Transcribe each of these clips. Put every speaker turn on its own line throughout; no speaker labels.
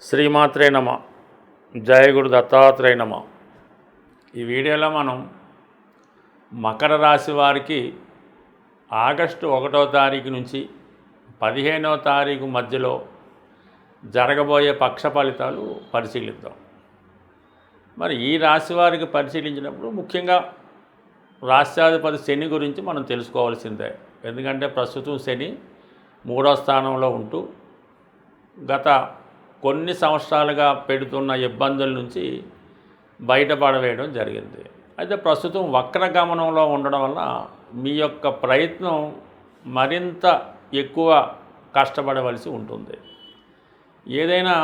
శ్రీమాత్రే నమ. జయ గురు దత్తాత్రేయ నమ. ఈ వీడియోలో మనం మకర రాశి వారికి ఆగస్టు 1వ తారీఖు నుంచి 15వ తారీఖు మధ్యలో జరగబోయే పక్ష ఫలితాలు పరిశీలిద్దాం. మరి ఈ రాశి వారికి పరిశీలించినప్పుడు ముఖ్యంగా రాష్ట్రాధిపతి శని గురించి మనం తెలుసుకోవాల్సిందే. ఎందుకంటే ప్రస్తుతం శని 3వ స్థానంలో ఉంటూ గత కొన్ని సంవత్సరాలుగా పెడుతున్న ఇబ్బందుల నుంచి బయటపడవేయడం జరిగింది. అయితే ప్రస్తుతం వక్రగమనంలో ఉండడం వల్ల మీ యొక్క ప్రయత్నం మరింత ఎక్కువ కష్టపడవలసి ఉంటుంది. ఏదైనా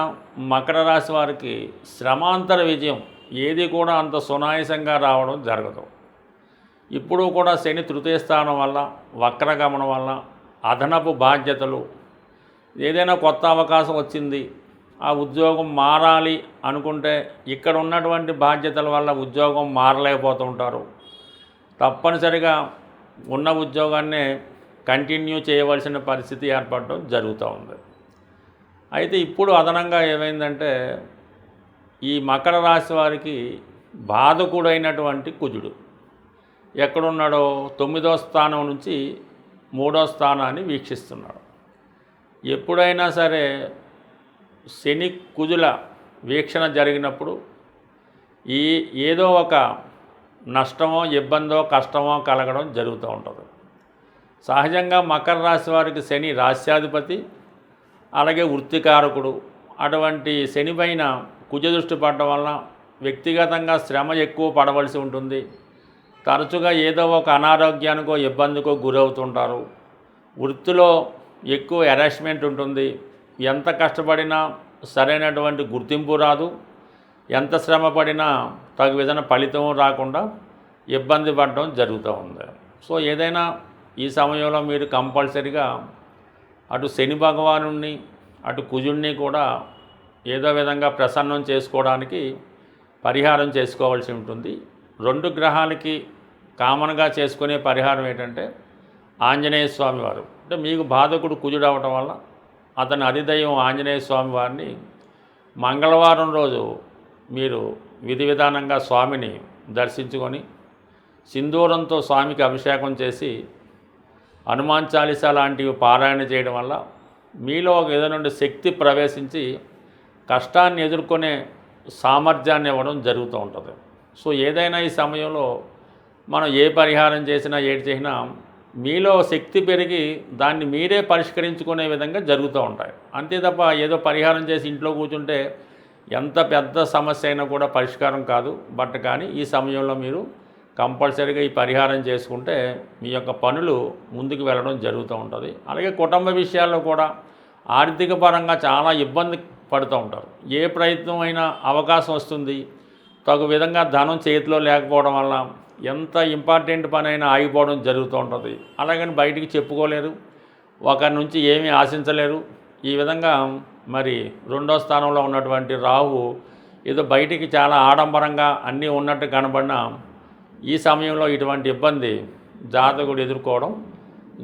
మకర రాశి వారికి శ్రమాంతర విజయం ఏది కూడా అంత సునాయాసంగా రావడం జరగదు. ఇప్పుడు కూడా శని తృతీయ స్థానం వల్ల వక్రగమనం వల్ల అదనపు బాధ్యతలు, ఏదైనా కొత్త అవకాశం వచ్చింది, ఆ ఉద్యోగం మారాలి అనుకుంటే ఇక్కడ ఉన్నటువంటి బాధ్యతల వల్ల ఉద్యోగం మారలేకపోతుంటారు. తప్పనిసరిగా ఉన్న ఉద్యోగాన్నే కంటిన్యూ చేయవలసిన పరిస్థితి ఏర్పడడం జరుగుతూ ఉంది. అయితే ఇప్పుడు అదనంగా ఏమైందంటే ఈ మకర రాశి వారికి బాధకుడైనటువంటి కుజుడు ఎక్కడున్నాడో 9వ స్థానం నుంచి 3వ స్థానాన్ని వీక్షిస్తున్నాడు. ఎప్పుడైనా సరే శని కుజుల వీక్షణ జరిగినప్పుడు ఏదో ఒక నష్టమో ఇబ్బందో కష్టమో కలగడం జరుగుతూ ఉంటుంది. సహజంగా మకర రాశి వారికి శని రాశ్యాధిపతి, అలాగే వృత్తికారకుడు. అటువంటి శని పైన కుజ దృష్టి పడడం వల్ల వ్యక్తిగతంగా శ్రమ ఎక్కువ పడవలసి ఉంటుంది. తరచుగా ఏదో ఒక అనారోగ్యానికో ఇబ్బందికో గురవుతుంటారు. వృత్తిలో ఎక్కువ హెరాస్మెంట్ ఉంటుంది. ఎంత కష్టపడినా సరైనటువంటి గుర్తింపు రాదు. ఎంత శ్రమ పడినా తగు విధంగా ఫలితం రాకుండా ఇబ్బంది పడడం జరుగుతూ ఉంది. సో ఏదైనా ఈ సమయంలో మీరు కంపల్సరిగా అటు శని భగవానుణ్ణి అటు కుజుణ్ణి కూడా ఏదో విధంగా ప్రసన్నం చేసుకోవడానికి పరిహారం చేసుకోవాల్సి ఉంటుంది. 2 గ్రహాలకి కామన్గా చేసుకునే పరిహారం ఏంటంటే ఆంజనేయ స్వామి వారు. అంటే మీకు బాధకుడు కుజుడు అవటం వల్ల అతని అధిదైవం ఆంజనేయ స్వామి వారిని మంగళవారం రోజు మీరు విధి విధానంగా స్వామిని దర్శించుకొని సింధూరంతో స్వామికి అభిషేకం చేసి హనుమాన్ చాలీసా లాంటివి పారాయణ చేయడం వల్ల మీలో ఒక ఏదో నుండి శక్తి ప్రవేశించి కష్టాన్ని ఎదుర్కొనే సామర్థ్యాన్ని ఇవ్వడం జరుగుతూ ఉంటుంది. సో ఏదైనా ఈ సమయంలో మనం ఏ పరిహారం చేసినా ఏది చేసినా మీలో శక్తి పెరిగి దాన్ని మీరే పరిష్కరించుకునే విధంగా జరుగుతూ ఉంటాయి. అంతే తప్ప ఏదో పరిహారం చేసి ఇంట్లో కూర్చుంటే ఎంత పెద్ద సమస్య అయినా కూడా పరిష్కారం కాదు. కానీ ఈ సమయంలో మీరు కంపల్సరీగా ఈ పరిహారం చేసుకుంటే మీ యొక్క పనులు ముందుకు వెళ్ళడం జరుగుతూ ఉంటుంది. అలాగే కుటుంబ విషయాల్లో కూడా ఆర్థిక పరంగా చాలా ఇబ్బంది పడుతూ ఉంటారు. ఏ ప్రయత్నం అయినా అవకాశం వస్తుంది, తగు విధంగా ధనం చేతిలో లేకపోవడం వల్ల ఎంత ఇంపార్టెంట్ పని అయినా ఆగిపోవడం జరుగుతూ ఉంటుంది. అలాగని బయటికి చెప్పుకోలేరు, ఒకరి నుంచి ఏమీ ఆశించలేరు. ఈ విధంగా మరి 2వ స్థానంలో ఉన్నటువంటి రాహు ఏదో బయటికి చాలా ఆడంబరంగా అన్నీ ఉన్నట్టు కనబడినా ఈ సమయంలో ఇటువంటి ఇబ్బంది జాతకుడు ఎదుర్కోవడం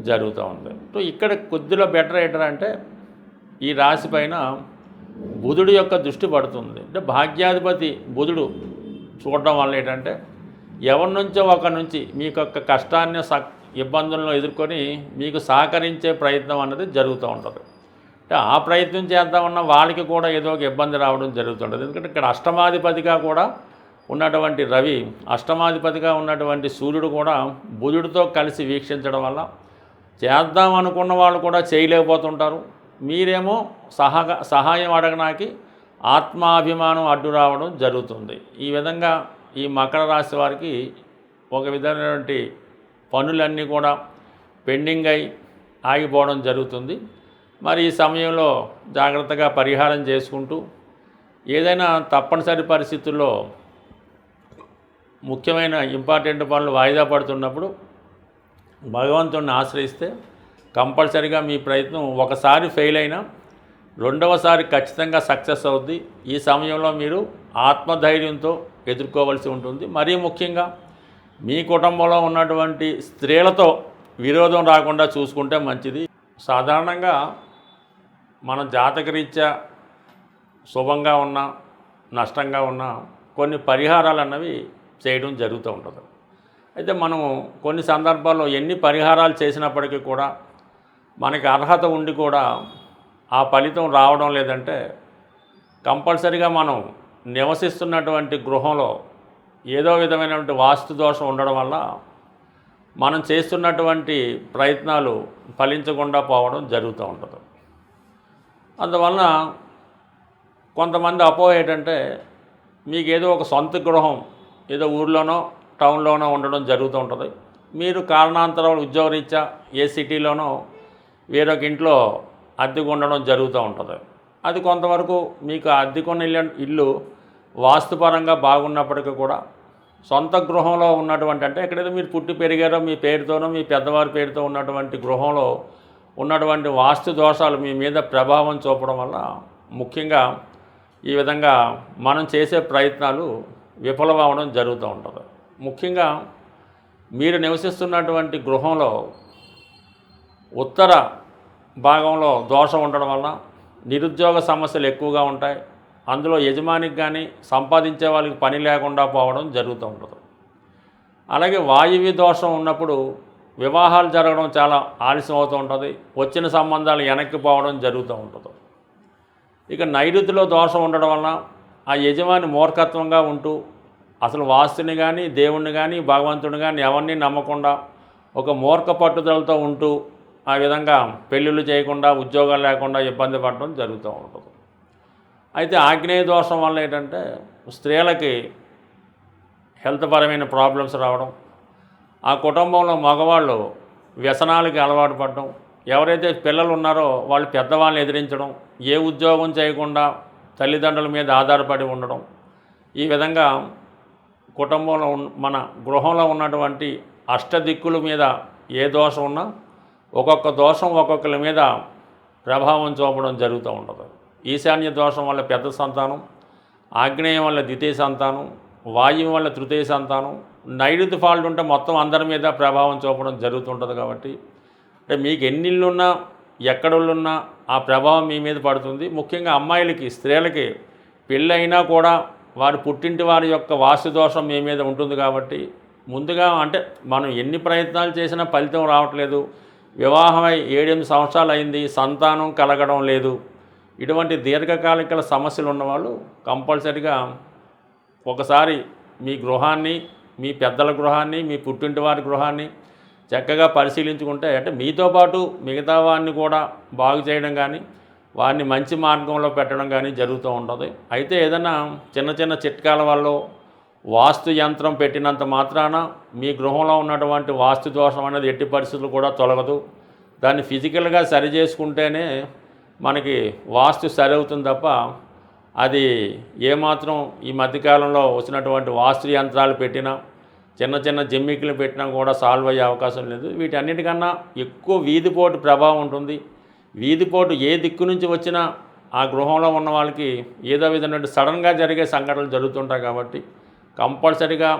జరుగుతూ ఉంది. సో ఇక్కడ కొద్దిలో బెటర్ ఏంటంటే ఈ రాశి పైన బుధుడు యొక్క దృష్టి పడుతుంది. అంటే భాగ్యాధిపతి బుధుడు చూడడం వల్ల ఏంటంటే ఎవరి నుంచో ఒక నుంచి మీకు యొక్క కష్టాన్ని ఇబ్బందులను ఎదుర్కొని మీకు సహకరించే ప్రయత్నం అన్నది జరుగుతూ ఉంటుంది. అంటే ఆ ప్రయత్నం చేద్దామన్న వాళ్ళకి కూడా ఏదో ఒక ఇబ్బంది రావడం జరుగుతుంటుంది. ఎందుకంటే ఇక్కడ అష్టమాధిపతిగా కూడా ఉన్నటువంటి రవి, అష్టమాధిపతిగా ఉన్నటువంటి సూర్యుడు కూడా బుధుడితో కలిసి వీక్షించడం వల్ల చేద్దాం అనుకున్న వాళ్ళు కూడా చేయలేకపోతుంటారు. మీరేమో సహాయం అడగడానికి ఆత్మాభిమానం అడ్డు రావడం జరుగుతుంది. ఈ విధంగా ఈ మకర రాశి వారికి ఒక విధమైనటువంటి పనులన్నీ కూడా పెండింగ్ అయి ఆగిపోవడం జరుగుతుంది. మరి ఈ సమయంలో జాగ్రత్తగా పరిహారం చేసుకుంటూ ఏదైనా తప్పనిసరి పరిస్థితుల్లో ముఖ్యమైన ఇంపార్టెంట్ పనులు వాయిదా పడుతున్నప్పుడు భగవంతుడిని ఆశ్రయిస్తే కంపల్సరిగా మీ ప్రయత్నం ఒకసారి ఫెయిల్ అయినా 2వసారి ఖచ్చితంగా సక్సెస్ అవుద్ది. ఈ సమయంలో మీరు ఆత్మధైర్యంతో ఎదుర్కోవాల్సి ఉంటుంది. మరీ ముఖ్యంగా మీ కుటుంబంలో ఉన్నటువంటి స్త్రీలతో విరోధం రాకుండా చూసుకుంటే మంచిది. సాధారణంగా మన జాతకరీత్యా శుభంగా ఉన్నా నష్టంగా ఉన్నా కొన్ని పరిహారాలు అన్నవి చేయడం జరుగుతూ ఉంటుంది. అయితే మనం కొన్ని సందర్భాల్లో ఎన్ని పరిహారాలు చేసినప్పటికీ కూడా మనకి అర్హత ఉండి కూడా ఆ ఫలితం రావడం లేదంటే కంపల్సరిగా మనం నివసిస్తున్నటువంటి గృహంలో ఏదో విధమైనటువంటి వాస్తు దోషం ఉండడం వల్ల మనం చేస్తున్నటువంటి ప్రయత్నాలు ఫలించకుండా పోవడం జరుగుతూ ఉంటుంది. అందువలన కొంతమంది అపోహ ఏంటంటే మీకు ఏదో ఒక సొంత గృహం ఏదో ఊర్లోనో టౌన్లోనో ఉండడం జరుగుతూ ఉంటుంది. మీరు కారణాంతరాలు ఉద్యోగరీత్యా ఏ సిటీలోనో వేరొక ఇంట్లో అద్దెకు ఉండడం జరుగుతూ ఉంటుంది. అది కొంతవరకు మీకు అద్దెకున్న ఇల్లు వాస్తుపరంగా బాగున్నప్పటికీ కూడా సొంత గృహంలో ఉన్నటువంటి అంటే ఎక్కడైతే మీరు పుట్టి పెరిగారో మీ పేరుతోనో మీ పెద్దవారి పేరుతో ఉన్నటువంటి గృహంలో ఉన్నటువంటి వాస్తు దోషాలు మీ మీద ప్రభావం చూపడం వల్ల ముఖ్యంగా ఈ విధంగా మనం చేసే ప్రయత్నాలు విఫలమవడం జరుగుతూ ఉంటుంది. ముఖ్యంగా మీరు నివసిస్తున్నటువంటి గృహంలో ఉత్తర భాగంలో దోషం ఉండడం వల్ల నిరుద్యోగ సమస్యలు ఎక్కువగా ఉంటాయి. అందులో యజమానికి కానీ సంపాదించే వాళ్ళకి పని లేకుండా పోవడం జరుగుతూ ఉంటుంది. అలాగే వాయువ్య దోషం ఉన్నప్పుడు వివాహాలు జరగడం చాలా ఆలస్యం అవుతూ ఉంటుంది. వచ్చిన సంబంధాలు వెనక్కి పోవడం జరుగుతూ ఉంటుంది. ఇక నైరుతిలో దోషం ఉండడం వలన ఆ యజమాని మూర్ఖత్వంగా ఉంటూ అసలు వాస్తుని కానీ దేవుణ్ణి కానీ భగవంతుని కానీ ఎవరిని నమ్మకుండా ఒక మూర్ఖ పట్టుదలతో ఉంటూ ఆ విధంగా పెళ్ళిళ్ళు చేయకుండా ఉద్యోగాలు లేకుండా ఇబ్బంది పడడం జరుగుతూ ఉంటుంది. అయితే ఆగ్నేయ దోషం వల్ల ఏంటంటే స్త్రీలకి హెల్త్ పరమైన ప్రాబ్లమ్స్ రావడం, ఆ కుటుంబంలో మగవాళ్ళు వ్యసనాలకి అలవాటు పడడం, ఎవరైతే పిల్లలు ఉన్నారో వాళ్ళు పెద్దవాళ్ళని ఎదిరించడం, ఏ ఉద్యోగం చేయకుండా తల్లిదండ్రుల మీద ఆధారపడి ఉండడం, ఈ విధంగా కుటుంబంలో మన గృహంలో ఉన్నటువంటి అష్టదిక్కుల మీద ఏ దోషం ఉన్నా ఒక్కొక్క దోషం ఒక్కొక్కరి మీద ప్రభావం చూపడం జరుగుతూ ఉంటుంది. ఈశాన్య దోషం వల్ల పెద్ద సంతానం, ఆగ్నేయం వల్ల ద్వితీయ సంతానం, వాయువు వల్ల తృతీయ సంతానం, నైరుతి ఫాల్ట్ ఉంటే మొత్తం అందరి మీద ప్రభావం చూపడం జరుగుతుంటుంది. కాబట్టి అంటే మీకు ఎన్ని ఇళ్ళున్నా ఎక్కడున్నా ఆ ప్రభావం మీ మీద పడుతుంది. ముఖ్యంగా అమ్మాయిలకి స్త్రీలకి పెళ్ళైనా కూడా వారి పుట్టింటి వారి యొక్క వాస్తు దోషం మీ మీద ఉంటుంది. కాబట్టి ముందుగా అంటే మనం ఎన్ని ప్రయత్నాలు చేసినా ఫలితం రావట్లేదు, వివాహమై 7-8 సంవత్సరాలు అయింది, సంతానం కలగడం లేదు, ఇటువంటి దీర్ఘకాలిక సమస్యలు ఉన్నవాళ్ళు కంపల్సరిగా ఒకసారి మీ గృహాన్ని, మీ పెద్దల గృహాన్ని, మీ పుట్టింటి వారి గృహాన్ని చక్కగా పరిశీలించుకుంటే అంటే మీతో పాటు మిగతా వారిని కూడా బాగు చేయడం కానీ వారిని మంచి మార్గంలో పెట్టడం కానీ జరుగుతూ ఉంటుంది. అయితే ఏదైనా చిన్న చిన్న చిట్కాల వల్ల వాస్తు యంత్రం పెట్టినంత మాత్రాన మీ గృహంలో ఉన్నటువంటి వాస్తు దోషం అనేది ఎట్టి పరిస్థితులు కూడా తొలగదు. దాన్ని ఫిజికల్గా సరి చేసుకుంటేనే మనకి వాస్తు సరి అవుతుంది తప్ప అది ఏమాత్రం ఈ మధ్యకాలంలో వచ్చినటువంటి వాస్తు యంత్రాలు పెట్టినా చిన్న చిన్న జిమ్మికులు పెట్టినా కూడా సాల్వ్ అయ్యే అవకాశం లేదు. వీటన్నిటికన్నా ఎక్కువ వీధిపోటు ప్రభావం ఉంటుంది. వీధిపోటు ఏ దిక్కు నుంచి వచ్చినా ఆ గృహంలో ఉన్న వాళ్ళకి ఏదో విధంగా సడన్గా జరిగే సంఘటనలు జరుగుతుంటాయి. కాబట్టి కంపల్సరిగా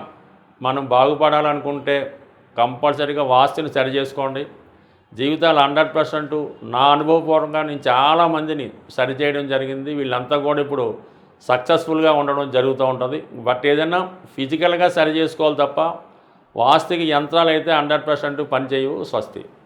మనం బాగుపడాలనుకుంటే కంపల్సరిగా వాస్తుని సరి చేసుకోండి. జీవితాలు 100% నా అనుభవపూర్వకంగా నేను చాలామందిని సరిచేయడం జరిగింది. వీళ్ళంతా కూడా ఇప్పుడు సక్సెస్ఫుల్గా ఉండడం జరుగుతూ ఉంటుంది. బట్ ఏదైనా ఫిజికల్గా సరి చేసుకోవాలి తప్ప వాస్తుకి యంత్రాలు అయితే 100% పనిచేయవు. స్వస్తి.